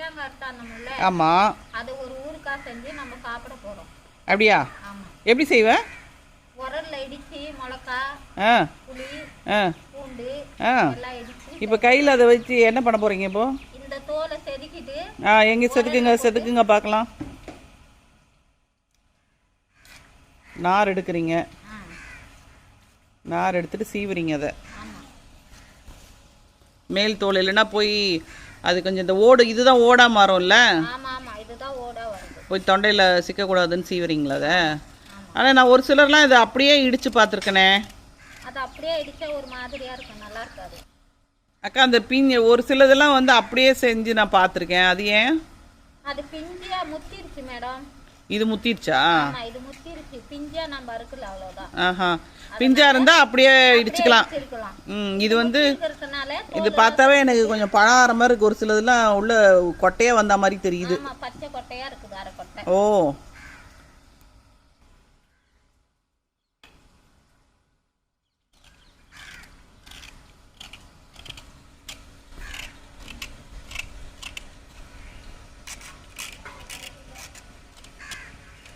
தேங்காய் எடுத்தானோம்ல ஆமா அது ஒரு ஊறுகாய் செஞ்சு நம்ம சாப்பிட போறோம். அப்படியா? ஆமா. எப்படி செய்வ? உரல்ல இடிச்சு மிளகாய், புளி, பூண்டு எல்லாம் இடிச்சு. இப்போ கையில் அதை வச்சு என்ன பண்ண போறீங்க இப்போ? இந்த தோலை செதுக்கிட்டு எங்க செதுக்குங்க பார்க்கலாம். நார் எடுக்கிறீங்க, நார் எடுத்துட்டு சீவுறீங்க. அதை மேல் தோல் இல்லைன்னா போய் அது கொஞ்சம் இந்த ஓடு இதுதான் ஓடா மாறும்ல, போய் தொண்டையில் சிக்கக்கூடாதுன்னு சீவுறீங்களா அதை? ஆனால் நான் ஒரு சிலர்லாம் இதை அப்படியே இடித்து பார்த்துருக்கேனே. அது அப்படியே இடிச்சா ஒரு மாதிரியா இருக்கும், நல்லா இருக்காது. அக்கா அந்த பிஞ்சு ஒரு சிலதெல்லாம் வந்து அப்படியே செஞ்சு நான் பார்த்துருக்கேன். அது ஏன்? அது பிஞ்சியா முத்திருச்சு மேடம். இது முத்திருச்சா? இது முத்திருச்சு, பிஞ்சியா நம்ம அறுக்கல அவ்வளவுதான். பிஞ்சா இருந்தா அப்படியே இடிச்சுக்கலாம். இது வந்து இது பார்த்தாவே எனக்கு கொஞ்சம் பழாற மாதிரி இருக்கு. ஒரு சிலதெல்லாம் உள்ள கொட்டையா வந்த மாதிரி தெரியுது. பச்சை கொட்டையா இருக்குது, அரை கொட்டை. ஓ